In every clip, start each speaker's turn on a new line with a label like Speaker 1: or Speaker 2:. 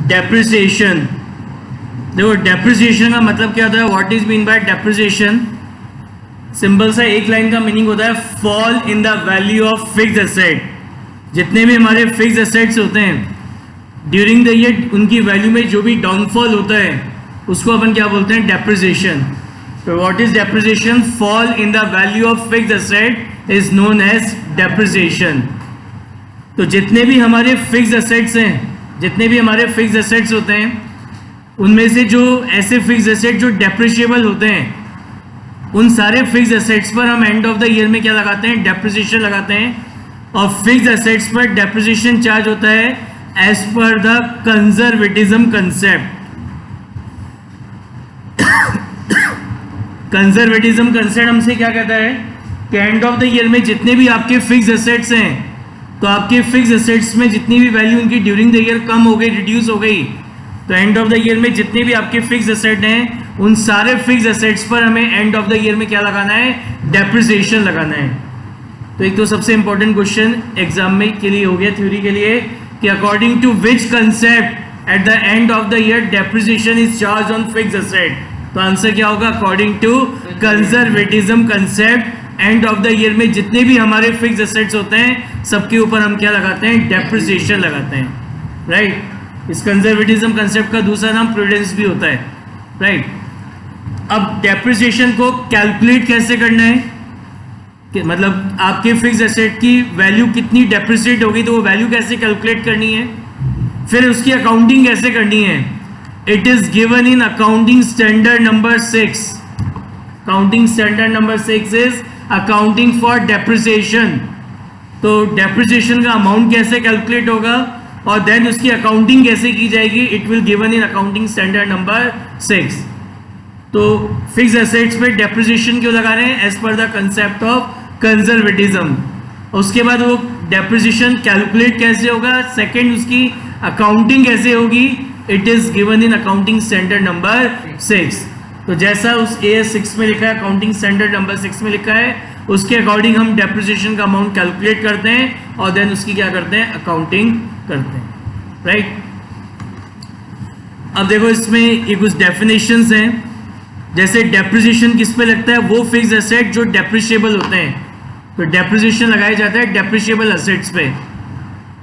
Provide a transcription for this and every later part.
Speaker 1: Depreciation. देखो depreciation का मतलब क्या होता है, what is mean bye depreciation. Simple सा एक लाइन का मीनिंग होता है fall in the value of fixed asset. जितने भी हमारे फिक्स्ड एसेट्स होते हैं ड्यूरिंग द ईयर, उनकी वैल्यू में जो भी डाउनफॉल होता है उसको अपन क्या बोलते हैं, डेप्रिसिएशन। तो what is depreciation, fall in the value of fixed asset is known as depreciation. तो जितने भी हमारे फिक्स्ड एसेट्स हैं, जितने भी हमारे फिक्स्ड एसेट्स होते हैं, उनमें से जो ऐसे फिक्स्ड एसेट जो डेप्रिशिएबल होते हैं, उन सारे फिक्स्ड एसेट्स पर हम एंड ऑफ द ईयर में क्या लगाते हैं, डेप्रिसिएशन लगाते हैं। और फिक्स्ड एसेट्स पर डेप्रिसिएशन चार्ज होता है as per the conservatism concept. Conservatism concept हमसे क्या कहता है कि एंड ऑफ द ईयर में जितने भी आपके फिक्स्ड एसेट्स हैं, तो आपके फिक्स्ड एसेट्स में जितनी भी वैल्यू उनकी ड्यूरिंग द ईयर कम हो गई, रिड्यूस हो गई, तो एंड ऑफ द ईयर में जितने भी आपके फिक्स्ड एसेट हैं, उन सारे फिक्स्ड एसेट्स पर हमें एंड ऑफ द ईयर में क्या लगाना है, डेप्रिसिएशन लगाना है। तो एक तो सबसे इंपॉर्टेंट क्वेश्चन एग्जाम में के लिए हो गया, थ्योरी के लिए, कि according to which concept at the end of the year depreciation is charge on fixed asset. तो आंसर क्या होगा, according to conservatism concept end of the year में जितने भी हमारे फिक्स्ड एसेट्स होते हैं सबके ऊपर हम क्या लगाते हैं, डेप्रिसिएशन लगाते हैं, राइट। इस कंजर्वेटिज्म कंसेप्ट का दूसरा नाम प्रूडेंस भी होता है, राइट। अब डेप्रिसिएशन को कैलकुलेट कैसे करना है, कि मतलब आपके फिक्स्ड एसेट की वैल्यू कितनी डेप्रिसिएट होगी तो वो वैल्यू कैसे कैलकुलेट करनी है, फिर उसकी अकाउंटिंग कैसे करनी है। It is given in accounting standard number 6। Accounting standard number 6 is accounting for depreciation. तो डेप्रिसिएशन का अमाउंट कैसे कैलकुलेट होगा और देन उसकी अकाउंटिंग कैसे की जाएगी, it will given in accounting standard number 6। तो फिक्स्ड एसेट्स पे डेप्रिसिएशन क्यों लगा रहे हैं, as per the concept of conservatism. उसके बाद वो डेप्रिसिएशन कैलकुलेट कैसे होगा, सेकंड उसकी अकाउंटिंग कैसे होगी, it is given in accounting standard number 6। तो जैसा उस AS 6 में लिखा है, अकाउंटिंग स्टैंडर्ड नंबर 6 में लिखा है, उसके अकॉर्डिंग हम डेप्रिसिएशन का अमाउंट कैलकुलेट करते हैं और देन उसकी क्या करते हैं, अकाउंटिंग करते हैं, राइट। अब देखो इसमें ये कुछ डेफिनेशंस हैं। जैसे डेप्रिसिएशन किस पे लगता है, वो फिक्स्ड एसेट जो डेप्रिशिएबल होते हैं, तो डेप्रिसिएशन लगाया जाता है डेप्रिशिएबल एसेट्स पे।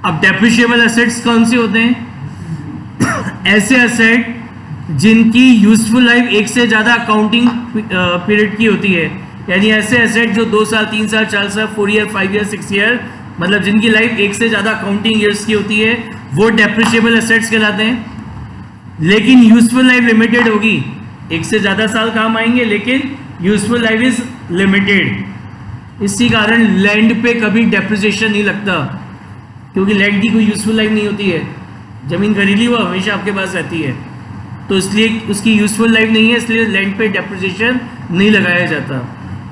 Speaker 1: अब डेप्रिशिएबल एसेट्स कौन से होते हैं, ऐसे एसेट जिनकी यूजफुल लाइफ एक से ज़्यादा अकाउंटिंग पीरियड की होती है, यानी ऐसे एसेट जो 2 साल 3 साल 4 साल 4 ईयर 5 ईयर 6 ईयर, मतलब जिनकी लाइफ एक से ज़्यादा अकाउंटिंग ईयर्स की होती है, वो डेप्रिशिएबल एसेट्स कहलाते हैं। लेकिन यूजफुल लाइफ लिमिटेड होगी, एक से ज़्यादा साल काम आएंगे लेकिन यूजफुल लाइफ इज लिमिटेड। इसी कारण लैंड पे कभी डेप्रिसिएशन नहीं लगता, क्योंकि लैंड की कोई यूजफुल लाइफ नहीं होती है। ज़मीन खरीदी वो हमेशा आपके पास रहती है, तो इसलिए उसकी यूजफुल लाइफ नहीं है, इसलिए लैंड पे डेप्रिसिएशन नहीं लगाया जाता।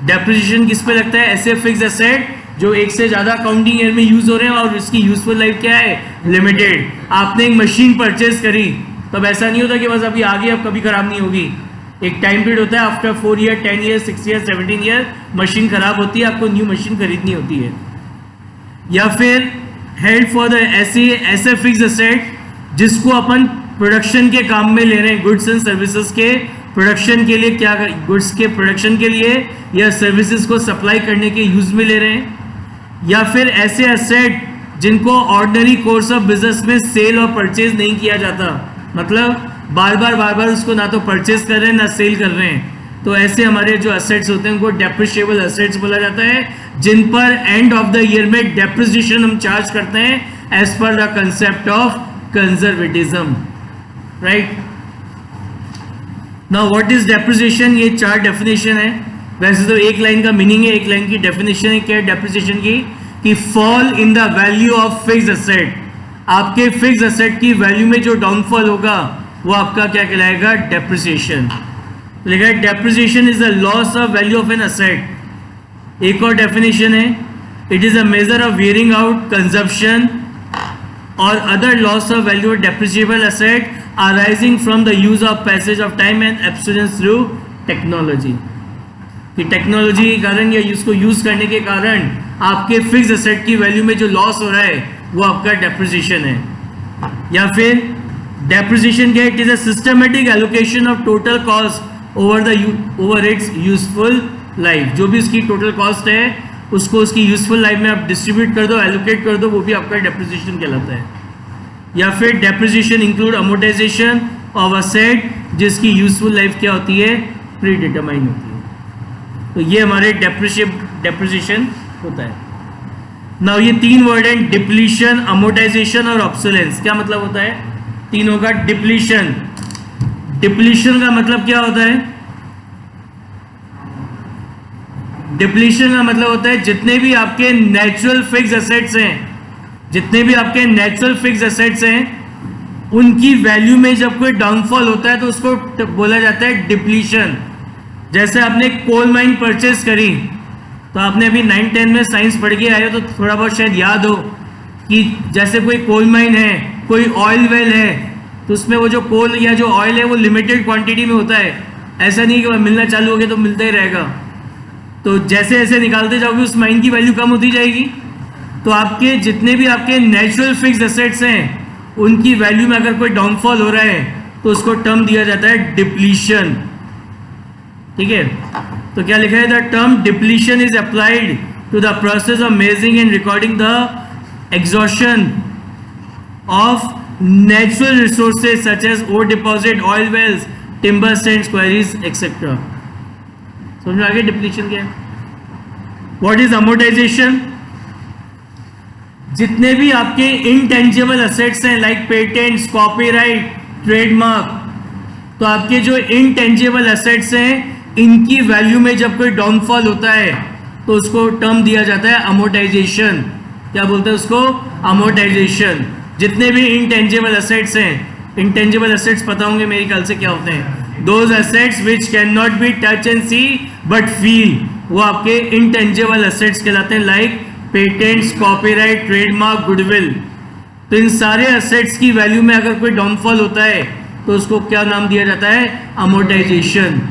Speaker 1: डेप्रिसिएशन किस पे लगता है, ऐसे फिक्स्ड एसेट जो एक से ज़्यादा अकाउंटिंग ईयर में यूज हो रहे हैं और उसकी यूजफुल लाइफ क्या है, लिमिटेड। आपने एक मशीन परचेज करी, तब ऐसा नहीं होता कि बस अभी आ गई अब कभी खराब नहीं होगी। एक टाइम पीरियड होता है, after 4 year 10 year 6 year 17 year machine खराब होती है, आपको न्यू मशीन खरीदनी होती है। या फिर हेल्ड फॉर द ऐसे फिक्स्ड एसेट जिसको अपन प्रोडक्शन के काम में ले रहे हैं, गुड्स एंड सर्विसेज के प्रोडक्शन के लिए, क्या गुड्स के प्रोडक्शन के लिए या सर्विसेज को सप्लाई करने के यूज में ले रहे हैं। या फिर ऐसे एसेट जिनको ऑर्डिनरी कोर्स ऑफ बिजनेस में सेल और परचेज नहीं किया जाता, मतलब बार बार उसको ना तो परचेज कर रहे हैं ना सेल कर रहे हैं, तो ऐसे हमारे जो एसेट्स होते हैं उनको डेप्रिशिएबल एसेट्स बोला जाता है, जिन पर एंड ऑफ द ईयर में डेप्रिसिएशन हम चार्ज करते हैं as per the concept of conservatism, right. Now what is depreciation, ये 4 डेफिनेशन है। वैसे तो एक लाइन का मीनिंग है, एक लाइन की डेफिनेशन है क्या है डेप्रिसिएशन की, कि fall in the value of fixed asset. आपके फिक्स्ड एसेट की वैल्यू में जो डाउनफॉल होगा वो आपका क्या कहलाएगा, डेप्रिसिएशन। लिखा है depreciation is the loss of value of an asset. एक और डेफिनेशन है, it is a measure of wearing out consumption और other loss of value of depreciable asset arising from the use of passage of time and obsolescence through technology। कि technology के कारण या उसको use करने के कारण आपके फिक्स एसेट की वैल्यू में जो लॉस हो रहा है वो आपका डेप्रिसिएशन है। या फिर डेप्रिसिएशन क्या है? It is a systematic allocation of total cost over it's useful life. जो भी उसकी टोटल कॉस्ट है उसको उसकी यूजफुल लाइफ में आप डिस्ट्रीब्यूट कर दो, एलोकेट कर दो, वो भी आपका डेप्रिसिएशन कहलाता है। या फिर depreciation include amortisation of asset जिसकी यूजफुल लाइफ क्या होती है? प्री डिटरमाइन होती है। तो ये हमारे डेप्रिसिएशन होता है। नाउ ये तीन वर्ड हैं, डिप्लीशन, अमोर्टाइजेशन और ऑब्सोलेंस। क्या मतलब होता है तीनों का? डिप्लीशन, डिप्लीशन का मतलब क्या होता है? डिप्लीशन का मतलब होता है जितने भी आपके नेचुरल फिक्स एसेट्स हैं, जितने भी आपके नेचुरल फिक्स एसेट्स हैं, उनकी वैल्यू में जब कोई डाउनफॉल होता है तो उसको बोला जाता है डिप्लीशन। जैसे आपने कोल माइन परचेज करी, तो आपने अभी 9-10 में साइंस पढ़ के आए हो तो थोड़ा बहुत शायद याद हो कि जैसे कोई कोल माइन है, कोई ऑयल वेल है, तो उसमें वो जो कोल या जो ऑयल है वो लिमिटेड क्वांटिटी में होता है। ऐसा नहीं कि मिलना चालू हो गया तो मिलता ही रहेगा। तो जैसे जैसे निकालते जाओगे उस माइन की वैल्यू कम होती जाएगी। तो आपके जितने भी आपके नेचुरल फिक्स एसेट्स हैं उनकी वैल्यू में अगर कोई डाउनफॉल हो रहा है तो उसको टर्म दिया जाता है डिप्लीशन। ठीक है, तो क्या लिखा है? The term depletion is applied to the process of measuring and recording the exhaustion of natural resources such as ore deposit, oil wells, timber stands, quarries etcetera. समझ में आ गया डिप्लीशन क्या है? What is amortisation? जितने भी आपके intangible assets हैं लाइक पेटेंट्स, कॉपीराइट, ट्रेडमार्क, तो आपके जो इनटेंजिबल असेट्स हैं इनकी वैल्यू में जब कोई डाउनफॉल होता है तो उसको टर्म दिया जाता है अमोर्टाइजेशन। क्या बोलते हैं उसको? अमोर्टाइजेशन। जितने भी इनटेंजिबल असेट्स हैं, इनटेंजिबल असेट्स पता होंगे मेरे ख्याल से क्या होते हैं? Those assets which can not be touch and see but feel, वो आपके इनटेंजिबल असेट्स कहलाते हैं, like patents, copyright, trademark, goodwill. तो इन सारे असेट्स की वैल्यू में अगर कोई डाउनफॉल होता है तो उसको क्या नाम दिया जाता है? अमोर्टाइजेशन।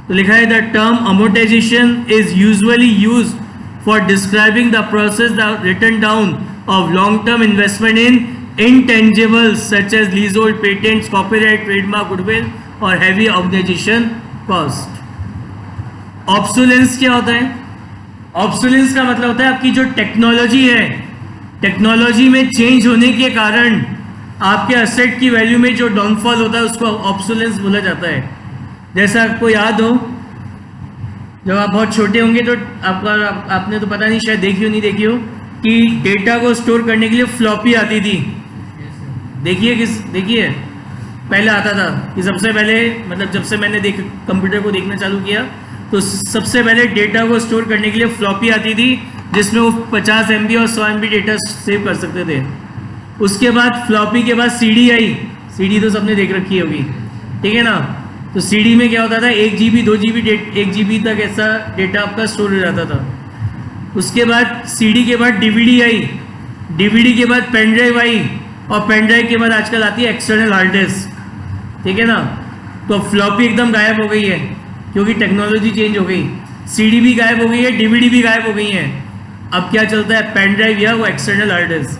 Speaker 1: तो लिखा है the term amortisation is usually used for describing the process the written down of long term investment in intangibles such as leasehold, patents, copyright, trademark, goodwill और heavy organization cost। ऑब्सोलेंस क्या होता है? Obsolescence का मतलब होता है आपकी जो टेक्नोलॉजी है, टेक्नोलॉजी में चेंज होने के कारण आपके एसेट की वैल्यू में जो डाउनफॉल होता है उसको ऑब्सोलेंस बोला जाता है। जैसा आपको याद हो, जब आप बहुत छोटे होंगे तो आपने तो पता नहीं शायद देखी हो नहीं देखी हो कि डेटा को स्टोर करने के लिए फ्लॉपी आती थी। देखिए पहले आता था कि सबसे पहले, मतलब जब से मैंने कंप्यूटर को देखना चालू किया तो सबसे पहले डेटा को स्टोर करने के लिए फ्लॉपी आती थी जिसमें वो 50 MB और 100 MB डेटा सेव कर सकते थे। उसके बाद फ्लॉपी के बाद सीडी आई। सीडी तो सबने देख रखी होगी, ठीक है ना? तो सीडी में क्या होता था? 1 GB 2 GB 1 GB तक ऐसा डेटा आपका स्टोर हो जाता था। उसके बाद सीडी के बाद डीवीडी आई, डीवीडी के बाद पेन ड्राइव आई और पेन ड्राइव के बाद आजकल आती है एक्सटर्नल हार्ड डिस्क, ठीक है ना? तो फ्लॉपी एकदम गायब हो गई है क्योंकि टेक्नोलॉजी चेंज हो गई। सीडी भी गायब हो गई है, डीवीडी भी गायब हो गई है। अब क्या चलता है? पेन ड्राइव या वो एक्सटर्नल हार्ड डिस्क,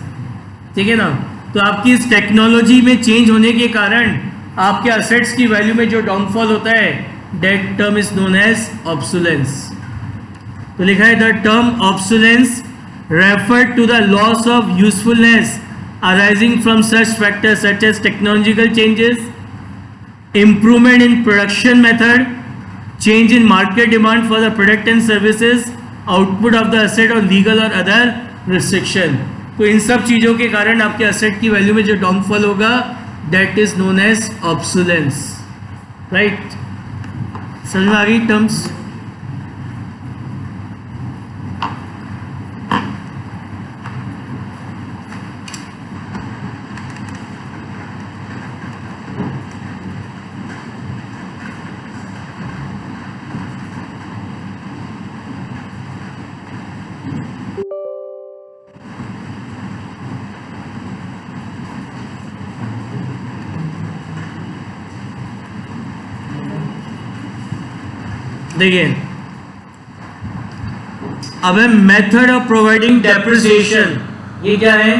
Speaker 1: ठीक है ना? तो आपकी इस टेक्नोलॉजी में चेंज होने के कारण आपके असेट्स की वैल्यू में जो डाउनफॉल होता है, that term is known as obsolescence. तो लिखा है the term obsolescence refer to the loss of usefulness arising from such factors such as technological changes, improvement in production method, change in market demand for the product and services, output of the asset or legal or other restriction। तो इन सब चीज़ों के कारण आपके asset की value में जो downfall होगा that is known as obsolescence, right? समझ में आ गई टर्म्स? देखिए अब है मेथड ऑफ प्रोवाइडिंग डेप्रिसिएशन। ये क्या है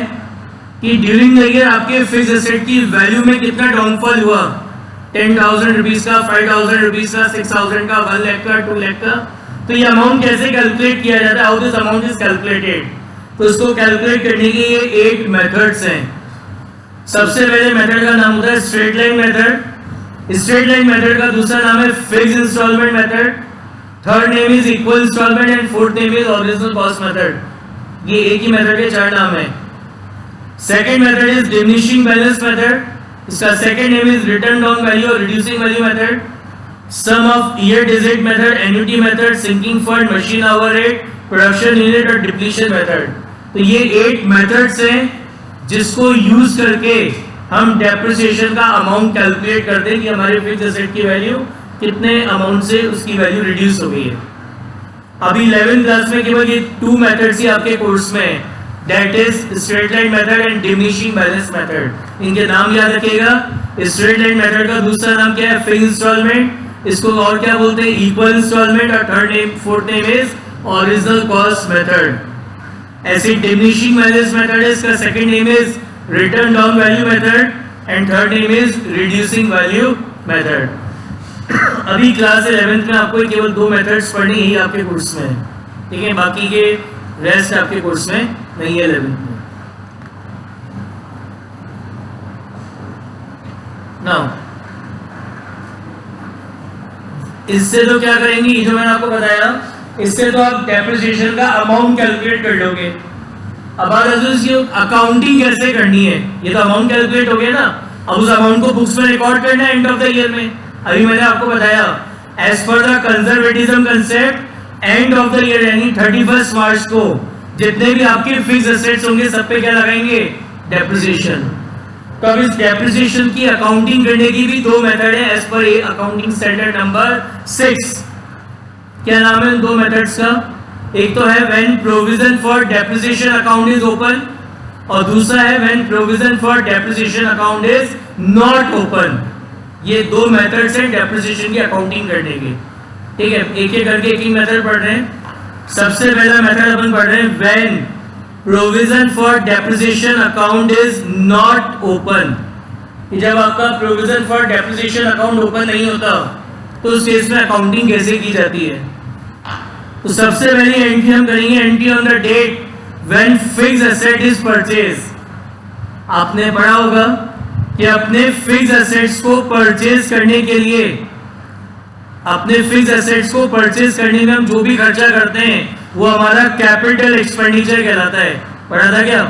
Speaker 1: कि ड्यूरिंग द ईयर आपके फिक्स एसेट की वैल्यू में कितना डाउनफॉल हुआ, 10,000 रुपीज का, 5,000 रुपीज का, 6,000 का, 1 लाख का, 2 लाख का। तो ये अमाउंट कैसे कैलकुलेट किया जाता है, how this amount is calculated? तो इसको कैलकुलेट करने के ये 8 मेथड्स हैं। सबसे पहले मेथड का नाम होता है straight line method. Straight line method का दूसरा नाम है fix installment method, third name is equal installment and fourth name is original cost method. ये एक ही मेथड के 4 नाम है। Second method is diminishing balance method, इसका second name is written down value और reducing value method. Sum of year digit method, annuity method, sinking fund, machine overhead, production unit और depletion method. तो ये 8 methods हैं जिसको use करके हम depreciation का अमाउंट कैलकुलेट करते हैं कि हमारे फिक्स एसेट की वैल्यू कितने अमाउंट से उसकी वैल्यू रिड्यूस हो गई है। अभी 11th क्लास में केवल ये 2 मेथड्स ही आपके कोर्स में है, that is straight line method and diminishing balance method. इनके नाम याद रखिएगा। स्ट्रेट लाइन मेथड का दूसरा नाम क्या है, फिक्स इंस्टॉलमेंट, इसको और क्या बोलते हैं, इक्वल इंस्टॉलमेंट, और fourth name is original cost method. ऐसे डिमिनिशिंग बैलेंस मेथड है, इसका second name is written down value method and third name is reducing value method. अभी क्लास 11th में आपको केवल 2 मेथड्स पढ़नी ही आपके कोर्स में है, ठीक है, बाकी के रेस्ट आपके कोर्स में नहीं है 11th में। नाउ इससे तो क्या करेंगे, जो मैंने आपको बताया, इससे तो आप डेप्रिसिएशन का अमाउंट कैलकुलेट कर लोगे। अब बात अकाउंटिंग कैसे करनी है, ये तो अमाउंट कैलकुलेट हो गया ना। अब उस अमाउंट को बुक्स में रिकॉर्ड करना है एंड ऑफ द ईयर में। अभी मैंने आपको बताया as per the conservatism concept end of the year यानी 31 मार्च को जितने भी आपके फिक्स एसेट्स होंगे सब पे क्या लगाएंगे, डेप्रिसिएशन। तो अब इस डेप्रिसिएशन की अकाउंटिंग करने की भी 2 मेथड है एज पर अकाउंटिंग स्टैंडर्ड नंबर 6। क्या नाम है इन 2 मेथड्स का, एक तो है when provision for depreciation account is open और दूसरा है when provision for depreciation account is not open. ये 2 मेथड्स हैं डेप्रिसिएशन की अकाउंटिंग करने के, ठीक है। एक एक करके एक ही मेथड पढ़ रहे हैं। सबसे पहला मेथड अपन पढ़ रहे हैं when provision for depreciation account is not open. जब आपका provision for depreciation account open नहीं होता तो उस केस में अकाउंटिंग कैसे की जाती है। तो सबसे पहली एंट्री हम करेंगे entry on the date when fix asset is purchase. आपने पढ़ा होगा कि अपने फिक्स एसेट्स को परचेज करने के लिए, अपने फिक्स एसेट्स को परचेज करने में हम जो भी खर्चा करते हैं वो हमारा कैपिटल एक्सपेंडिचर कहलाता है। पढ़ा था क्या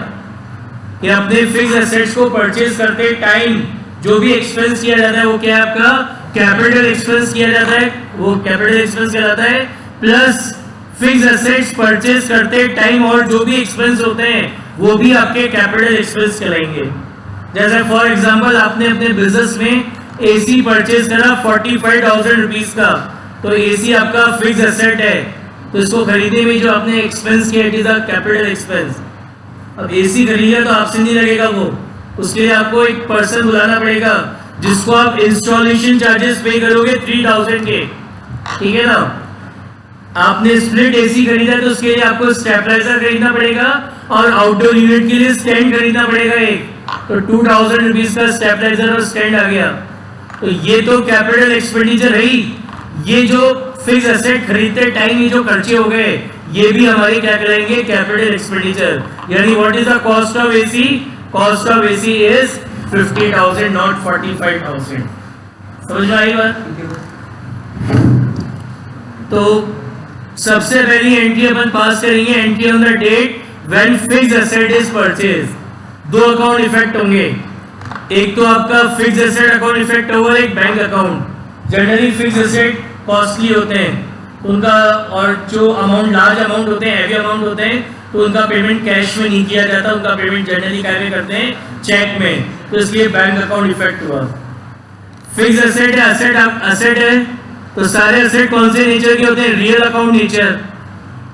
Speaker 1: कि अपने फिक्स एसेट्स को परचेज करते टाइम जो भी एक्सपेंस किया जाता है वो क्या है, आपका कैपिटल एक्सपेंस किया जाता है, वो कैपिटल एक्सपेंस कहलाता है। प्लस फिक्स एसेट्स परचेज करते टाइम और जो भी एक्सपेंस होते हैं वो भी आपके कैपिटल एक्सपेंस कहलाएंगे। जैसे फॉर एग्जांपल आपने अपने बिजनेस में एसी परचेज करा 45,000 रुपीज का, तो एसी आपका फिक्स एसेट है, तो इसको खरीदने में जो आपने एक्सपेंस किया it is a capital expense. अब एसी खरीदा तो आपसे नहीं लगेगा वो, उसके लिए आपको एक पर्सन बुलाना पड़ेगा जिसको आप इंस्टॉलेशन चार्जेस पे करोगे 3,000 के, ठीक है ना। आपने स्प्लिट एसी खरीदा तो उसके लिए आपको स्टेबलाइजर खरीदना पड़ेगा और आउटडोर यूनिट के लिए स्टैंड खरीदना पड़ेगा एक, तो 2,000 रुपीज का स्टेबलाइजर और स्टैंड आ गया। तो ये तो कैपिटल एक्सपेंडिचर है ही। ये जो फिक्स एसेट खरीदते टाइम ये जो खर्चे हो गए ये भी हमारे क्या करेंगे, कैपिटल एक्सपेंडिचर। यानी what is the cost of AC, cost of AC is 50,000 not 45,000। समझ में आई बात। तो सबसे पहली एंट्री अपन पास करेंगे entry on the date when fix asset is purchase. 2 account effect होंगे, एक तो आपका फिक्स एसेट अकाउंट इफेक्ट होगा, एक bank account. Generally fix asset costly होते हैं उनका, और जो अमाउंट लार्ज अमाउंट होते हैं, हैवी अमाउंट होते हैं, तो उनका पेमेंट कैश में नहीं किया जाता, उनका पेमेंट जनरली क्या में करते हैं, चेक में, तो इसलिए बैंक अकाउंट इफेक्ट हुआ। फिक्स एसेट है, एसेट है, तो सारे एसेट कौन से नेचर के होते हैं, रियल अकाउंट नेचर।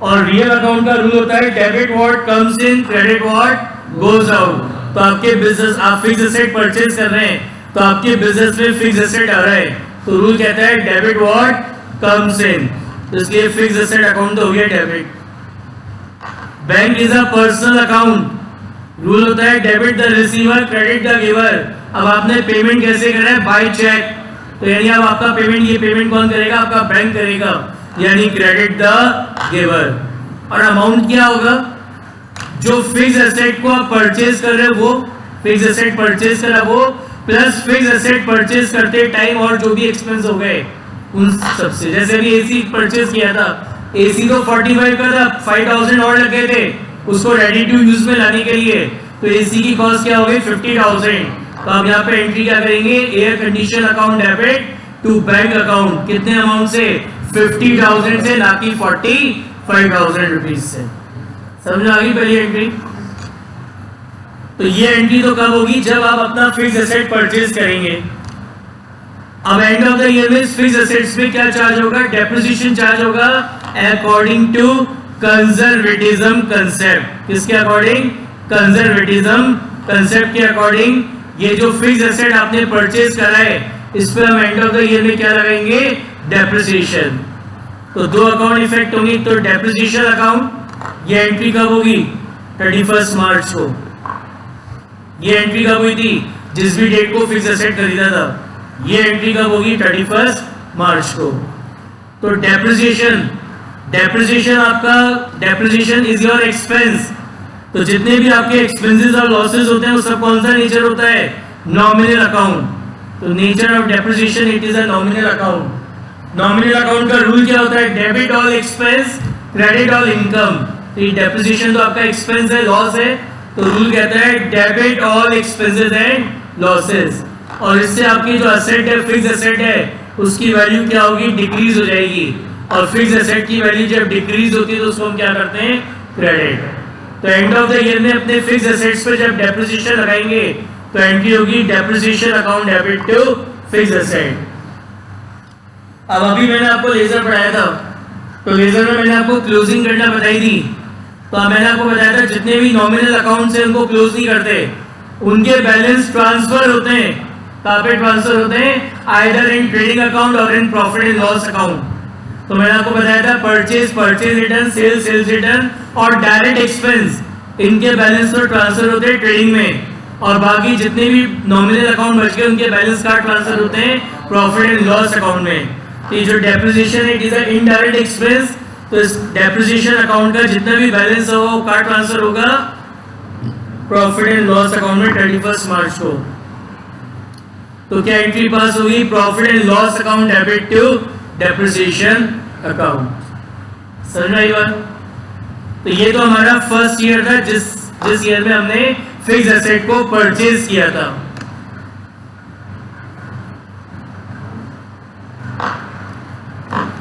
Speaker 1: और रियल अकाउंट का रूल होता है debit what comes in, credit what goes out. तो आपके बिजनेस, आप फिक्स एसेट परचेज कर रहे हैं तो आपके बिजनेस में फिक्स एसेट आ रहा है, तो रूल कहता है डेबिट व्हाट कम्स इन, तो इसलिए फिक्स एसेट अकाउंट तो हो गया debit. Bank is a personal account rule होता है debit the receiver credit the giver. अब आपने पेमेंट कैसे करना है? By cheque. तो यानी अब आपका पेमेंट, ये पेमेंट कौन करेगा? आपका बैंक करेगा, यानी क्रेडिट द गिवर। और अमाउंट क्या होगा? जो फिक्स एसेट को आप परचेज कर रहे हो वो, फिक्स एसेट परचेज करा वो, प्लस फिक्स एसेट परचेज करते टाइम और जो भी एक्सपेंस हो गए उन सबसे। जैसे अभी एसी परचेज किया था, एसी तो 45 का था, 5000 और लगे थे उसको रेडी टू यूज में लाने के लिए, तो एसी की कॉस्ट क्या हो गई? 50,000। तो आप यहाँ पे एंट्री क्या करेंगे? Air condition account debit to bank account. कितने अमाउंट से? 50,000 से, ना कि 45,000 रुपीज से। समझ आ गई पहली एंट्री? तो ये एंट्री तो कब होगी? जब आप अपना फिक्स एसेट परचेज करेंगे। अब एंड ऑफ द ईयर में फिक्स एसेट्स पे क्या चार्ज होगा? डेप्रिसिएशन चार्ज होगा अकॉर्डिंग टू कंजर्वेटिज्म कंसेप्ट। किसके अकॉर्डिंग? कंजर्वेटिज्म कंसेप्ट के अकॉर्डिंग। ये जो फिक्स एसेट आपने परचेज करा है इस पे हम एंड ऑफ द ईयर में क्या लगाएंगे? डेप्रिसिएशन। तो दो अकाउंट इफेक्ट होंगे। तो डेप्रिसिएशन अकाउंट, ये एंट्री कब होगी? 31 मार्च को। ये एंट्री कब हुई थी? जिस भी डेट को फिक्स एसेट खरीदा था, ये एंट्री कब होगी? 31 मार्च को। तो डेप्रिसिएशन, डेप्रिसिएशन आपका, डेप्रिसिएशन इज योर एक्सपेंस। तो जितने भी आपके एक्सपेंसेस और लॉसेस होते हैं वो सब कौन सा नेचर होता है? Nominal account. तो nature of depreciation, it is a nominal account. Nominal account का रूल क्या होता है? Debit all expense, credit all income. तो ये डेप्रिसिएशन तो आपका एक्सपेंस है, लॉस है, तो रूल कहता है debit all expenses and losses. और इससे आपकी जो एसेट है, फिक्स एसेट है, उसकी वैल्यू क्या होगी? डिक्रीज हो जाएगी। और फिक्स एसेट की वैल्यू जब डिक्रीज होती है तो उसको हम क्या करते हैं? क्रेडिट। तो एंड ऑफ द ईयर में अपने फिक्स एसेट्स पे जब डेप्रिसिएशन लगाएंगे तो एंट्री होगी depreciation account debit to fix asset. अब अभी मैंने आपको लेजर पढ़ाया था, तो लेजर में मैंने आपको क्लोजिंग करना बताई थी। तो मैंने आपको बताया था जितने भी नॉमिनल अकाउंट से उनको क्लोज नहीं करते, उनके बैलेंस ट्रांसफर होते हैं। कहाँ पे ट्रांसफर होते हैं? आइदर इन ट्रेडिंग अकाउंट और in profit and loss account. तो मैंने आपको बताया था purchase, purchase return, sales, sales return और डायरेक्ट एक्सपेंस, इनके बैलेंस तो ट्रांसफर होते हैं ट्रेडिंग में। और बाकी जितने भी नॉमिनल अकाउंट बच गए उनके बैलेंस कार्ड ट्रांसफर होते हैं प्रॉफिट एंड लॉस अकाउंट में। तो ये जो डेप्रिसिएशन है, it is a indirect expense. तो इस डेप्रिसिएशन अकाउंट का जितना भी बैलेंस होगा वो कार्ड ट्रांसफर होगा प्रॉफिट एंड लॉस अकाउंट में 31 मार्च को। तो क्या एंट्री पास होगी? Profit and loss account debit to depreciation account. समझ में आई बात? तो ये तो हमारा फर्स्ट ईयर था जिस ईयर में हमने फिक्स एसेट को परचेज किया था।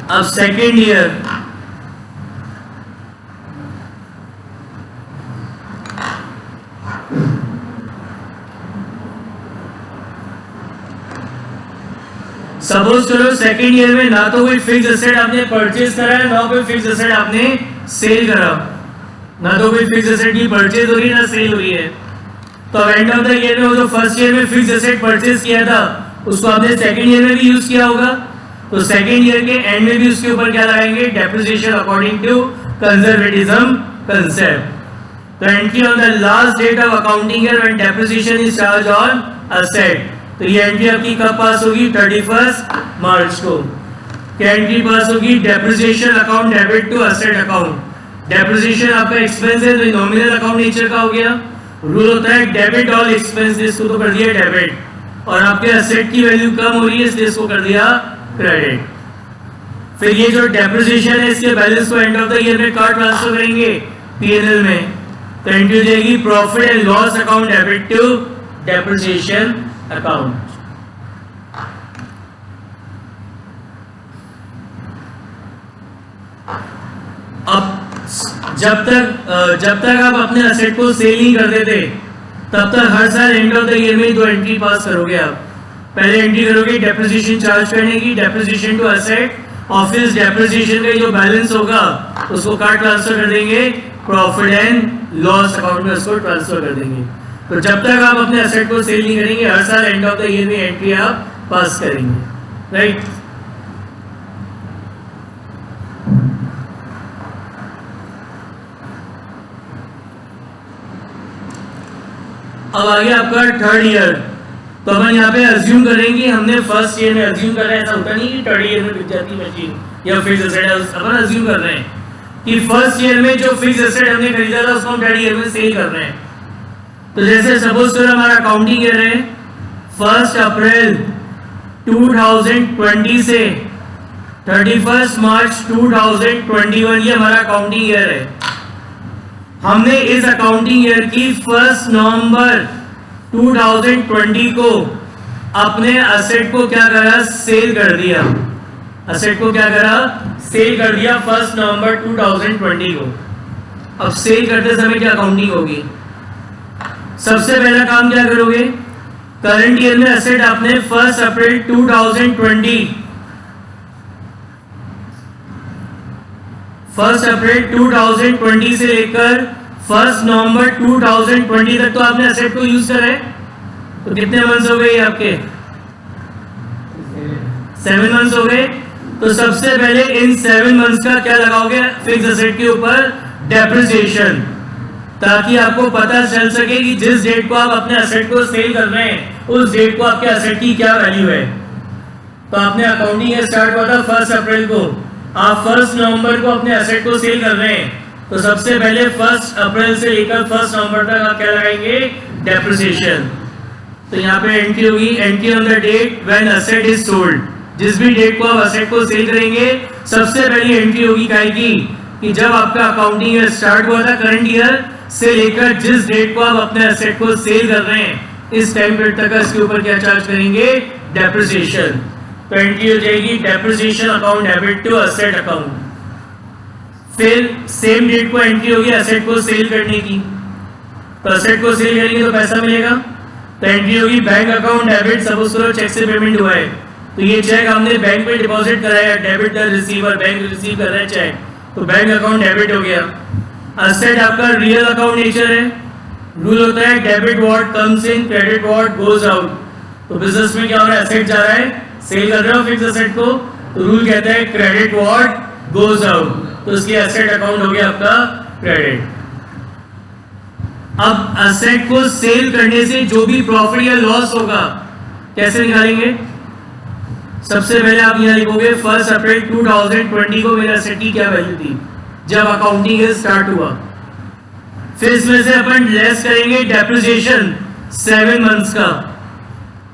Speaker 1: अब सेकेंड ईयर, सपोज करो सेकेंड ईयर में ना तो कोई फिक्स एसेट आपने परचेज करा है, ना कोई फिक्स एसेट आपने सेल करा। ना तो कोई फिक्स एसेट की परचेज हो रही है, ना सेल हो रही है। तो एंड ऑफ द ईयर में, वो जो फर्स्ट ईयर में फिक्स एसेट परचेज किया था उसको आपने सेकेंड ईयर में भी यूज किया होगा। तो सेकेंड ईयर के एंड में भी उसके ऊपर क्या लगाएंगे? Depreciation according to conservatism concept. तो entry on the last date of accounting year when depreciation is charge on asset. तो ये एंट्री आपकी कब पास होगी? 31 मार्च को। क्या एंट्री पास होगी? Depreciation account debit to asset account. Depreciation आपका एक्सपेंस है तो नॉमिनल अकाउंट नेचर का हो गया। रूल होता है डेबिट ऑल एक्सपेंस, इसको तो कर दिया डेबिट। और आपके असेट की वैल्यू कम हो रही है इसलिए इसको कर दिया क्रेडिट। फिर ये जो डेप्रिसिएशन है इसके बैलेंस को एंड ऑफ द ईयर में कार्ड ट्रांसफर करेंगे पीएनएल में। तो एंट्री हो जाएगी profit and loss account debit to depreciation account. अब जब तक आप अपने असेट को सेल नहीं करते थे तब तक हर साल एंड ऑफ द ईयर में दो एंट्री पास करोगे आप। पहले एंट्री करोगे डेप्रिसिएशन चार्ज करने की, डेप्रिसिएशन टू असेट, और फिर डेप्रिसिएशन का जो बैलेंस होगा उसको कार्ड ट्रांसफर कर देंगे प्रॉफिट एंड लॉस अकाउंट में, उसको ट्रांसफर कर देंगे। तो जब तक आप अपने असेट को सेल नहीं करेंगे हर साल एंड ऑफ द ईयर में एंट्री आप पास करेंगे, राइट। अब आ गया आपका थर्ड ईयर, तो अपन यहाँ पे अज्यूम करेंगे, हमने फर्स्ट ईयर में अज्यूम कर रहे हैं, ऐसा होता नहीं कि थर्ड ईयर में बिक जाती मशीन या फिक्स एसेट है, अपन अज्यूम कर रहे हैं कि फर्स्ट ईयर में जो फिक्स एसेट हमने खरीदा था उसको हम थर्ड ईयर में सेल कर रहे हैं। तो जैसे सपोज करो हमारा अकाउंटिंग ईयर है 1 अप्रैल 2020 से 31 मार्च 2021, ये हमारा अकाउंटिंग ईयर है। हमने इस अकाउंटिंग ईयर की 1 नवंबर 2020 को अपने असेट को क्या करा, सेल कर दिया। असेट को क्या करा, सेल कर दिया 1 नवंबर 2020 को। अब सेल करते समय क्या अकाउंटिंग होगी, सबसे पहला काम क्या करोगे, करंट ईयर में असेट आपने 1 अप्रैल 2020 से लेकर 1 नवंबर 2020 तक तो आपने असेट को यूज करा है। तो कितने मंथ्स हो गए आपके, 7 मंथ्स हो गए। तो सबसे पहले इन 7 मंथ्स का क्या लगाओगे फिक्स असेट के ऊपर, डेप्रिसिएशन, ताकि आपको पता चल सके कि जिस डेट को आप अपने असेट को सेल कर रहे हैं उस डेट को आपके असेट की क्या वैल्यू है। तो आपने अकाउंटिंग ईयर स्टार्ट हुआ था 1 अप्रैल को, आप 1 नवंबर को अपने असेट को सेल कर रहे हैं, तो सबसे पहले 1 अप्रैल से लेकर 1 नवंबर तक आप क्या लगाएंगे, डेप्रिसिएशन। तो यहाँ पे एंट्री होगी, entry on the date when asset is sold, जिस भी डेट को आप असेट को सेल करेंगे सबसे पहली एंट्री होगी काय की, कि जब आपका अकाउंटिंग ईयर स्टार्ट हुआ था करंट ईयर से लेकर जिस डेट को आप अपने असेट को सेल कर रहे हैं इस टाइम पीरियड तक इसके ऊपर क्या चार्ज करेंगे, डेप्रिसिएशन। तो एंट्री हो जाएगी depreciation account debit to asset account. फिर सेम डेट को एंट्री होगी असेट को सेल करने की, तो असेट को सेल करेंगे तो पैसा मिलेगा, तो एंट्री होगी बैंक अकाउंट डेबिट। सपोज करो चेक से पेमेंट हुआ है, तो ये चेक हमने बैंक में डिपॉजिट कराया, debit the receiver, bank receive कर रहा है चेक, तो बैंक अकाउंट डेबिट हो गया। असेट आपका रियल अकाउंट नेचर है, रूल होता है debit what comes in, credit what goes out. तो बिजनेस में क्या हो रहा है, असेट जा रहा है, सेल कर रहे हो फिक्स असेट को, तो रूल कहता है क्रेडिट व्हाट गोज आउट, तो इसके असेट अकाउंट हो गया आपका क्रेडिट। अब असेट को सेल करने से जो भी प्रॉफिट या लॉस होगा कैसे निकालेंगे, सबसे पहले आप यहां लिखोगे 1 अप्रैल 2020 को मेरे असेट की क्या वैल्यू थी जब अकाउंटिंग ईयर स्टार्ट हुआ। फिर इसमें से अपन लेस करेंगे डेप्रिसिएशन 7 मंथ्स का,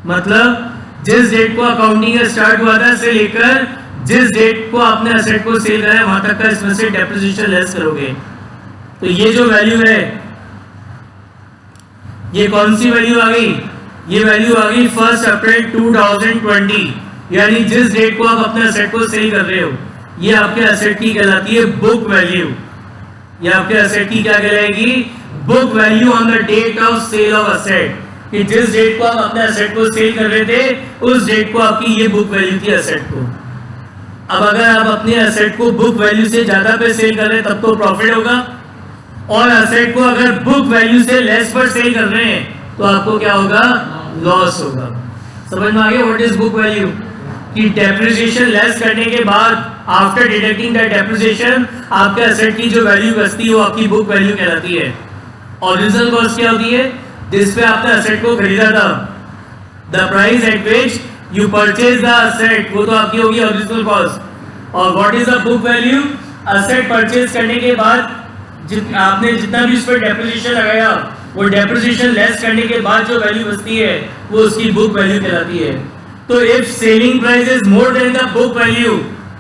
Speaker 1: मतलब जिस डेट को अकाउंटिंग ईयर स्टार्ट हुआ था से लेकर जिस डेट को आपने असेट को सेल करा है वहां तक का इसमें से डेप्रिसिएशन लेस करोगे। तो ये जो वैल्यू है ये कौन सी वैल्यू आ गई, ये वैल्यू आ गई 1 अप्रैल 2020, यानी जिस डेट को आप अपने असेट को सेल कर रहे हो ये आपके असेट की कहलाती है बुक वैल्यू। ये आपके असेट की क्या कहलाएगी, book value on the date of sale of asset, कि जिस डेट को आप अपने असेट को सेल कर रहे थे उस डेट को आपकी ये बुक वैल्यू थी असेट को। अब अगर आप अपने असेट को बुक वैल्यू से ज्यादा पे सेल कर रहे हैं तब तो प्रॉफिट होगा, और असेट को अगर बुक वैल्यू से लेस पर सेल कर रहे हैं तो आपको क्या होगा, लॉस होगा। समझ में आ गया व्हाट इज बुक वैल्यू, कि डेप्रिसिएशन लेस करने के बाद आफ्टर डिडक्टिंग द डेप्रिसिएशन आपके असेट की जो वैल्यू बचती है वो आपकी बुक वैल्यू कहलाती है। ओरिजिनल कॉस्ट क्या होती है, जिस पे आपने असेट को खरीदा था, the price at which you purchase the asset, वो तो आपकी होगी ओरिजिनल कॉस्ट। और what is the book value, asset purchase करने के बाद आपने जितना भी उस पर डेप्रिसिएशन लगाया वो डेप्रिसिएशन लेस करने के बाद जो वैल्यू बचती है वो उसकी बुक वैल्यू कहलाती है। तो if selling price is more than the book value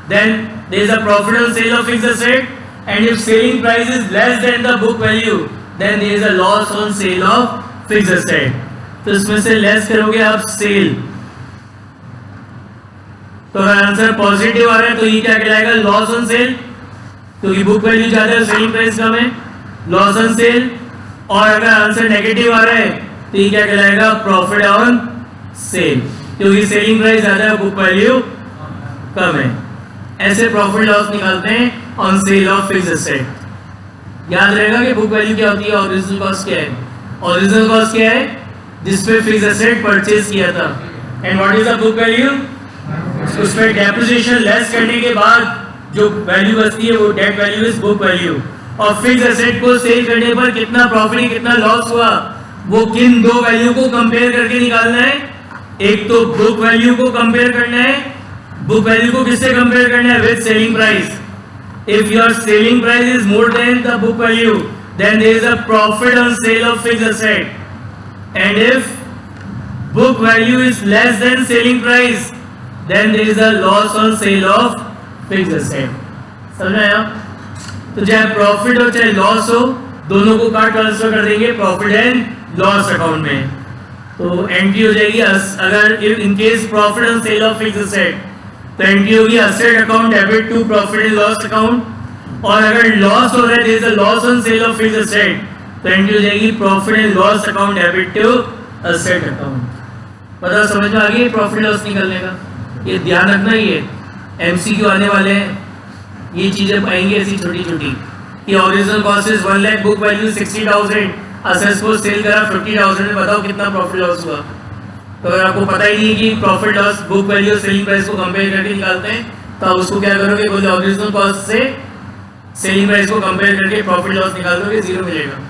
Speaker 1: then there is a profit on sale of fixed asset, and if selling price is less than the book value then there is a loss on sale of fixed asset। तो इसमें से less करोगे आप cell, तो अगर answer positive आ रहा है तो ये क्या कहलाएगा, लॉस ऑन सेल, क्योंकि बुक वैल्यू ज्यादा है सेलिंग प्राइस कम है, लॉस ऑन सेल। और अगर आंसर नेगेटिव आ रहा है तो ये क्या कहलाएगा, प्रॉफिट ऑन सेल, क्योंकि सेलिंग प्राइस ज्यादा है बुक वैल्यू कम है। ऐसे प्रॉफिट लॉस निकालते हैं on sale of fixed asset. याद रहेगा कि बुक वैल्यू क्या होती है, ओरिजिनल कॉस्ट क्या है, ओरिजिनल कॉस्ट क्या है जिसपे फिक्स्ड एसेट परचेज किया था, and what is the book value, उसमें डेप्रिसिएशन लेस करने के बाद जो वैल्यू बचती है वो date value is book value. और फिक्स्ड एसेट को सेल करने पर कितना प्रॉफिट कितना लॉस हुआ वो किन दो वैल्यू को कंपेयर करके निकालना है? एक तो बुक वैल्यू को कंपेयर करना है। बुक वैल्यू को किससे कंपेयर करना है? With selling price. If your selling price is more than the book value, then there is a profit on sale of fixed asset, and if book value is less than selling price, then there is a loss on sale of fixed asset. समझ में आया? तो चाहे profit हो चाहे loss हो, दोनों को कार्ड ट्रांसफर कर देंगे प्रॉफिट एंड लॉस अकाउंट में। तो एंट्री हो जाएगी अगर in case profit on sale of fixed asset, तो एंट्री होगी asset account debit to profit and loss account. और अगर लॉस हो रहा है, there is a loss on sale of fixed asset, तो एंट्री हो जाएगी profit and loss account debit to asset account. पता समझ में आ गई प्रॉफिट लॉस निकलने का? ये ध्यान रखना ही है, एमसीक्यू आने वाले हैं, ये चीजें पाएंगे ऐसी छोटी छोटी कि original cost is 1 lakh, book value 60,000, assets को सेल करा 50,000 में, बताओ कितना प्रॉफिट लॉस हुआ। तो अगर आपको पता ही नहीं कि प्रॉफिट लॉस बुक वैल्यू और सेलिंग प्राइस को कंपेयर करके निकालते हैं, तो आप उसको क्या करोगे? बोले ओरिजिनल कॉस्ट से सेलिंग प्राइस को कंपेयर करके प्रॉफिट लॉस निकाल दोगे, 0 मिलेगा।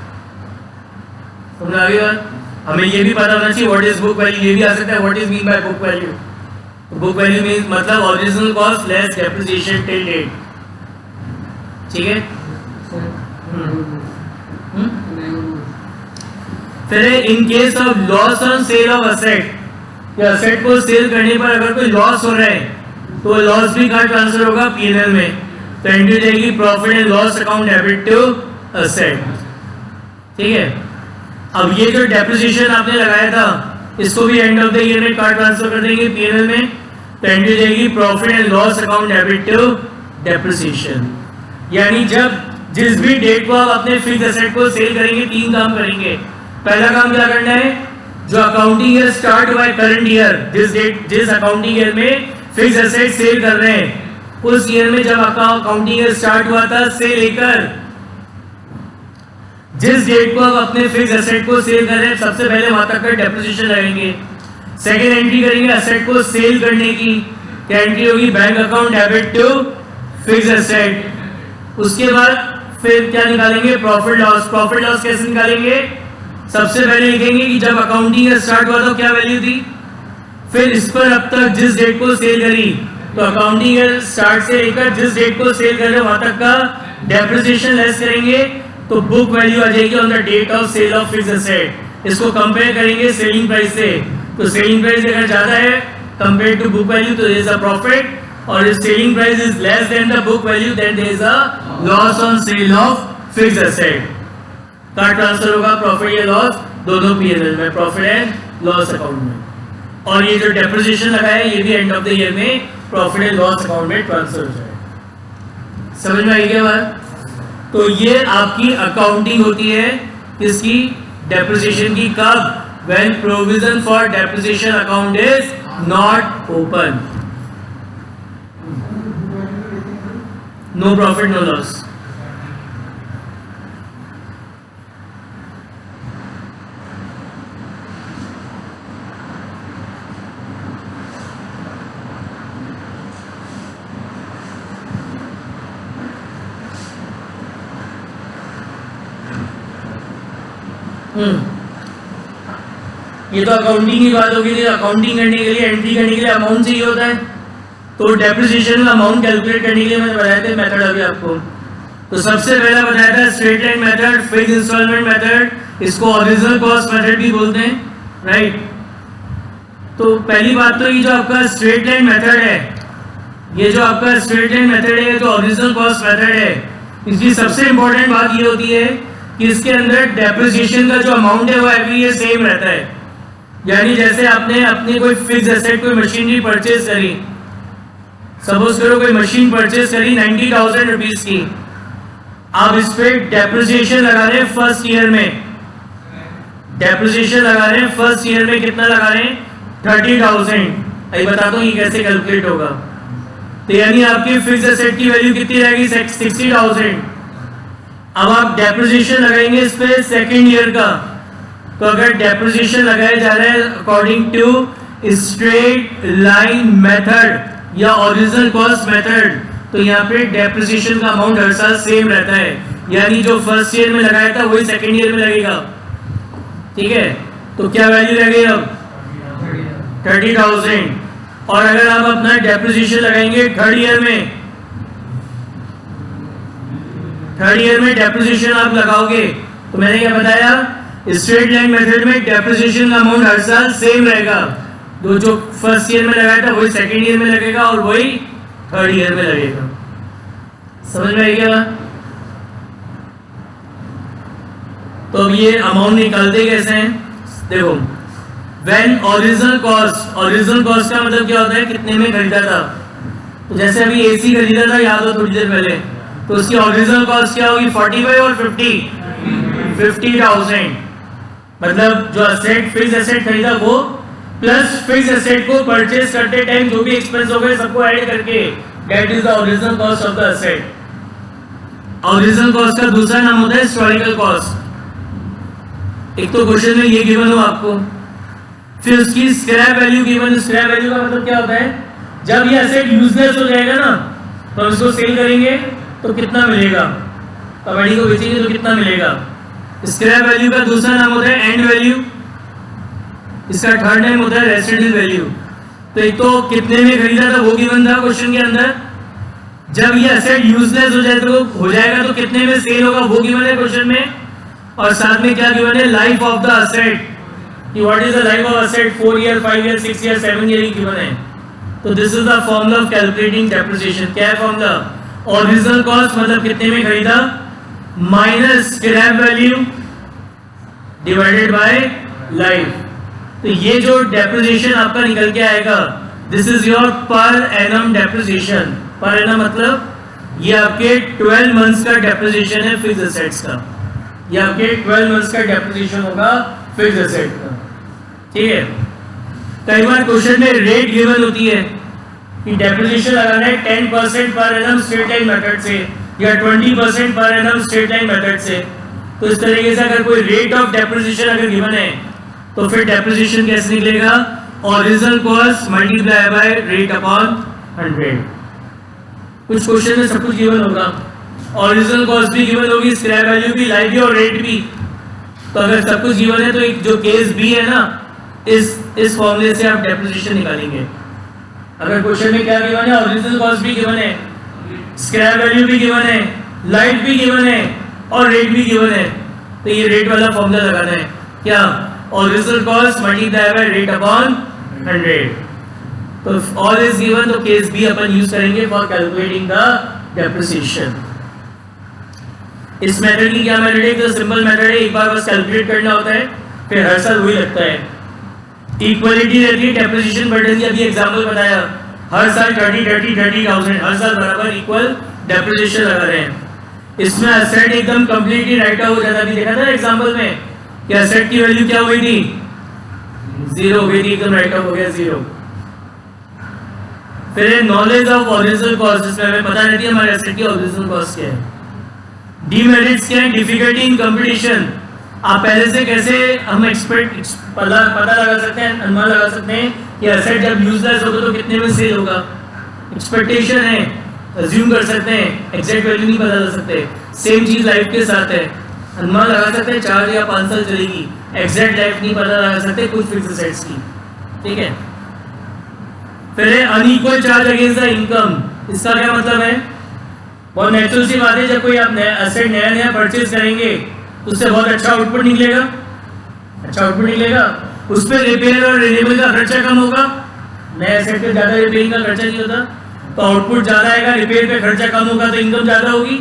Speaker 1: समझ आ गई बात? हमें ये भी पता होना चाहिए व्हाट इज बुक वैल्यू। ये भी आ सकता है what is mean by book value. Book value means मतलब original cost less depreciation till date. ठीक है? फिर in case of loss on sale of asset, या असेट को सेल करने पर अगर कोई लॉस हो रहा है, तो लॉस भी कहाँ ट्रांसफर होगा? पीएनएल में। तो एंट्री जाएगी profit and loss account debit to asset. ठीक है? अब ये जो डेप्रिसिएशन आपने लगाया था, इसको भी एंड ऑफ द ईयर में कार्ड ट्रांसफर कर देंगे पीएनएल में। तो एंट्री जाएगी profit and loss account debit to depreciation. यानी जब जिस भी डेट को आप अपने फिक्स्ड एसेट को सेल करेंगे, 3 काम करेंगे। पहला काम क्या करना है? जो अकाउंटिंग ईयर स्टार्ट हुआ है करंट ईयर, जिस अकाउंटिंग ईयर में फिक्स्ड एसेट सेल कर रहे हैं, उस ईयर में जब आपका अकाउंटिंग ईयर स्टार्ट हुआ था से लेकर जिस डेट को आप अपने फिक्स्ड एसेट को सेल कर रहे हैं, सबसे पहले वहां तक का डेप्रिसिएशन लगाएंगे। सेकेंड एंट्री करेंगे असेट को सेल करने की, क्या एंट्री होगी? Bank account debit to fixed asset. उसके बाद फिर क्या निकालेंगे? Profit loss. प्रॉफिट लॉस कैसे निकालेंगे? सबसे पहले लिखेंगे कि जब अकाउंटिंग ईयर स्टार्ट हुआ तो क्या वैल्यू थी, फिर इस पर अब तक जिस डेट को सेल करी, तो अकाउंटिंग ईयर स्टार्ट से लेकर जिस डेट को सेल कर रहे वहां तक का डेप्रिसिएशन लेस करेंगे, तो बुक वैल्यू आ जाएगी on the date of sale of fixed asset. इसको कंपेयर करेंगे सेलिंग प्राइस से, तो सेलिंग प्राइस अगर ज्यादा है कंपेयर टू बुक वैल्यू, तो देयर इज अ प्रॉफिट, और if selling price is less than the book value, then there is a loss on sale of fixed asset. Card transfer होगा profit या loss दोनों PNL में, profit and loss account में। और ये जो depreciation लगा है, ये भी एंड ऑफ द ईयर में प्रॉफिट एंड लॉस अकाउंट में ट्रांसफर हो जाएगा। समझ में आई क्या बात? तो ये आपकी अकाउंटिंग होती है किसकी? डेप्रिसिएशन की। कब? When provision for depreciation account is not open. No profit no loss. ये तो अकाउंटिंग की बात होगी। अकाउंटिंग करने के लिए, एंट्री करने के लिए अमाउंट चाहिए होता है, तो डेप्रिसिएशन का अमाउंट कैलकुलेट करने के लिए मैंने बताया था मेथड अभी आपको। तो सबसे पहला बताया था straight line method, fixed installment method, इसको ओरिजिनल कॉस्ट मेथड भी बोलते हैं, राइट? तो पहली बात तो ये जो आपका स्ट्रेट लाइन मेथड है, ये जो आपका स्ट्रेट लाइन मेथड है, जो ओरिजिनल कॉस्ट मेथड है, इसकी सबसे इंपॉर्टेंट बात ये होती है कि इसके अंदर डेप्रिसिएशन का जो अमाउंट है वो एवरी ईयर सेम रहता है। यानी जैसे आपने अपनी कोई फिक्स्ड एसेट, कोई मशीनरी परचेज करी, सपोज करो कोई मशीन परचेज करी 90,000 रुपीज की, आप इस पे डेप्रिसिएशन लगा रहे हैं फर्स्ट ईयर में, डेप्रिसिएशन लगा रहे हैं फर्स्ट ईयर में, कितना लगा रहे हैं? 30,000। अभी बताता हूँ ये कैसे कैलकुलेट होगा। तो यानी आपकी फिक्स्ड एसेट की वैल्यू कितनी रहेगी? 60,000। अब आप डेप्रिसिएशन लगाएंगे इस पे सेकेंड ईयर का, तो अगर डेप्रिसिएशन लगाया जा रहा है according to straight line method या ओरिजिनल कॉस्ट मेथड, तो यहाँ पे डेप्रिसिएशन का अमाउंट हर साल सेम रहता है। यानी जो फर्स्ट ईयर में लगाया था वही सेकेंड ईयर में लगेगा। ठीक है, तो क्या वैल्यू रह गई अब 30,000। और अगर आप अपना डेप्रिसिएशन लगाएंगे थर्ड ईयर में डेप्रिसिएशन आप लगाओगे, तो मैंने क्या बताया, स्ट्रेट लाइन मेथड में डेप्रिसिएशन का अमाउंट हर साल सेम रहेगा। जो फर्स्ट ईयर में लगाया था वही सेकेंड ईयर में लगेगा और वही थर्ड ईयर में लगेगा। समझ में आई क्या? तो अब ये अमाउंट निकालते कैसे हैं, देखो, व्हेन ओरिजिनल कॉस्ट का मतलब क्या होता है, कितने में खरीदा था। तो जैसे अभी एसी खरीदा था, याद हो थोड़ी देर पहले, तो उसकी ओरिजिनल कॉस्ट क्या होगी, 45 और 50,000। मतलब जो असेट फिक्स एसेट खरीदा वो प्लस फिक्स एसेट को परचेज करते टाइम जो भी एक्सपेंस हो गए सबको ऐड करके, that is the original cost of the asset. Original cost का दूसरा नाम होता है हिस्टोरिकल कॉस्ट। एक तो क्वेश्चन में ये गिवन हो आपको, फिर उसकी scrap value given. Scrap value का मतलब क्या होता है, जब ये एसेट यूजलेस हो जाएगा ना तो हम इसको सेल करेंगे तो कितना मिलेगा, कबाड़ी को बेचेंगे तो कितना मिलेगा। स्क्रैप वैल्यू का दूसरा नाम होता है एंड वैल्यू, इसका थर्ड नेम होता है रेसिडुअल वैल्यू। तो एक तो कितने में खरीदा था वो गिवन था क्वेश्चन के अंदर, जब ये एसेट यूजलेस हो जाएगा तो कितने में सेल होगा वो गिवन है क्वेश्चन में। और साथ में क्या गिवन है, लाइफ ऑफ द एसेट, कि what is the life of asset, 4 year 5 year 6 year 7 year given है। तो this is the formula of calculating depreciation. क्या है फॉर्मूला, ओरिजिनल कॉस्ट मतलब कितने में खरीदा minus scrap value divided by life. तो ये जो डेप्रिसिएशन आपका निकल के आएगा, this is your per annum depreciation. Per annum मतलब ये आपके 12 मंथ्स का डेप्रिसिएशन है फिक्स्ड एसेट्स का, ये आपके 12 मंथ्स का डेप्रिसिएशन होगा फिक्स्ड एसेट का। ठीक है, कई बार क्वेश्चन में रेट गिवन होती है कि डेप्रिसिएशन लगाना है 10% per annum straight line method से या 20% per annum straight line method से। तो इस तरीके से अगर कोई रेट ऑफ डेप्रिसिएशन अगर गिवन है तो फिर डेप्रिसिएशन कैसे निकलेगा, original cost multiply by rate upon 100। कुछ क्वेश्चन में सब कुछ गिवन होगा, ओरिजिनल कॉस्ट भी गिवन होगी, स्क्रैप वैल्यू भी, लाइफ भी और रेट भी। तो अगर सब कुछ गिवन है तो एक जो केस बी है ना, इस फॉर्मूले से आप डेप्रिसिएशन निकालेंगे। अगर क्वेश्चन में क्या गिवन है, ओरिजिनल कॉस्ट भी गिवन है, स्क्रैप वैल्यू भी गिवन है, लाइफ भी गिवन है और रेट भी गिवन है, तो ये रेट वाला फॉर्मूला लगाना है, क्या, original cost multiply by rate upon 100। तो ऑल इज गिवन, तो केस बी अपन यूज करेंगे फॉर कैलकुलेटिंग द डेप्रिसिएशन। इस मेथड की क्या मेथड है, तो सिंपल मेथड है, एक बार बस कैलकुलेट करना होता है, फिर हर साल वही लगता है। इक्वलिटी रहती है डेप्रिसिएशन बर्डन की, अभी एग्जांपल बताया, हर साल 30,000 हर साल बराबर इक्वल डेप्रिसिएशन लगा रहे हैं। इसमें एसेट एकदम कंप्लीटली राइट ऑफ हो जाता, अभी देखा था एग्जांपल में कि एसेट की वैल्यू क्या हुई थी, 0 हो गई थी, एकदम राइट ऑफ हो गया 0। फिर नॉलेज ऑफ ओरिजिनल कॉस्ट, जिसमें हमें पता रहती है हमारे एसेट की ओरिजिनल कॉस्ट क्या है। डीमेरिट्स क्या है, डिफिकल्टी इन कंपटीशन। आप पहले से कैसे हम पता लगा सकते हैं, अनुमान लगा सकते हैं कि एसेट जब यूजलेस होगा तो कितने में सेल होगा। एक्सपेक्टेशन है, अज्यूम कर सकते हैं, एग्जैक्ट वैल्यू नहीं पता कर सकते। सेम चीज लाइफ के साथ है, अनुमान लगा सकते हैं 4 या 5 साल चलेगी, एग्जैक्ट लाइफ नहीं पता लगा सकते कुछ फिक्स्ड एसेट्स की। ठीक है, फिर है unequal charge against the income. इसका क्या मतलब है, बहुत नेचुरल सी बात है, जब कोई आप एसेट नया परचेज करेंगे तो उससे बहुत अच्छा आउटपुट निकलेगा, उस पर रिपेयर और रिन्यूएबल का खर्चा कम होगा। नए एसेट पे ज्यादा रिपेयरिंग का खर्चा नहीं होता, तो आउटपुट ज्यादा आएगा, रिपेयर पे खर्चा कम होगा तो इनकम ज्यादा होगी,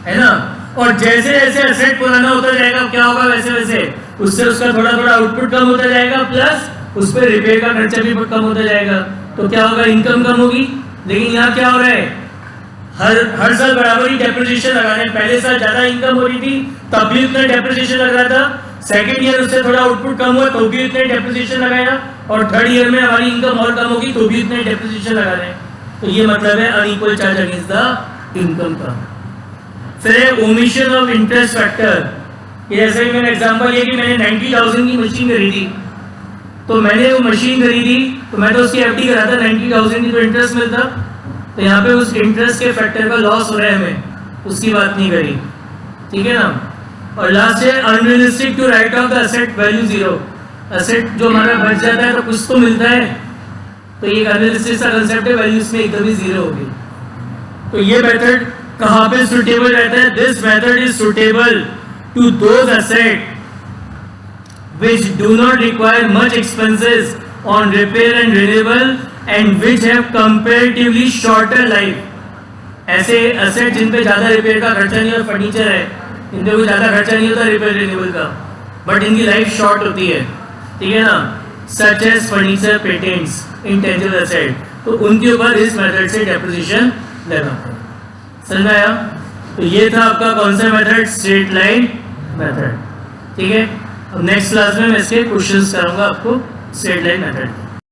Speaker 1: है ना। और जैसे जैसे एसेट पुराना होता जाएगा क्या होगा, वैसे वैसे उससे उसका थोड़ा थोड़ा आउटपुट कम होता जाएगा, प्लस उस पर रिपेयर का खर्चा भी कम होता जाएगा, तो क्या होगा, इनकम कम होगी। लेकिन यहाँ क्या हो रहा है, हर साल बराबर ही डेप्रिसिएशन लगा रहे हैं। पहले साल ज्यादा इनकम हो रही थी तब भी उतना डेप्रिसिएशन लग रहा था, सेकंड ईयर उससे थोड़ा आउटपुट कम हुआ तो भी उतने डेप्रिसिएशन लगाया, और थर्ड ईयर में हमारी इनकम और कम होगी तो भी उतने डेप्रिसिएशन लगा रहे हैं। तो ये मतलब है unequal charge against the income का। फिर ओमिशन ऑफ इंटरेस्ट फैक्टर, जैसे मैंने एग्जांपल ये कि मैंने 90,000 की मशीन खरीदी, तो मैंने वो मशीन खरीदी तो मैं तो उसकी एफडी करा था 90,000 की, तो इंटरेस्ट मिलता, तो यहाँ पे उस इंटरेस्ट के फैक्टर का लॉस हो रहा है, हमें उसकी बात नहीं करी। ठीक है ना, और लास्ट है unrealistic to write off the asset value zero. Asset जो हमारा बच जाता है तो कुछ तो मिलता है, तो ये अनरियलिस्टिक सा कंसेप्ट है, वैल्यू इसमें एकदम ही जीरो होगी। तो ये मेथड कहाँ पे सुटेबल रहता है? This method is suitable to those asset which do not require much expenses on repair and renewal and which have comparatively shorter life। ऐसे एसेट जिन पे ज़्यादा रिपेयर का खर्चा नहीं, और फर्नीचर है इनपे कोई ज़्यादा खर्चा नहीं होता रिपेयर रिन्यूअल का, बट इनकी लाइफ शॉर्ट होती है, ठीक है ना, such as furniture, patents, intangible asset, तो उनके ऊपर इस मेथड से डेप्रिसिएशन लगाते हैं। समझ में आया? तो ये था आपका कौन सा मेथड? स्ट्रेट लाइन मेथड, ठीक है। अब नेक्स्ट क्लास में मैं इसके क्वेश्चंस कराऊंगा आपको स्ट्रेट लाइन मेथड।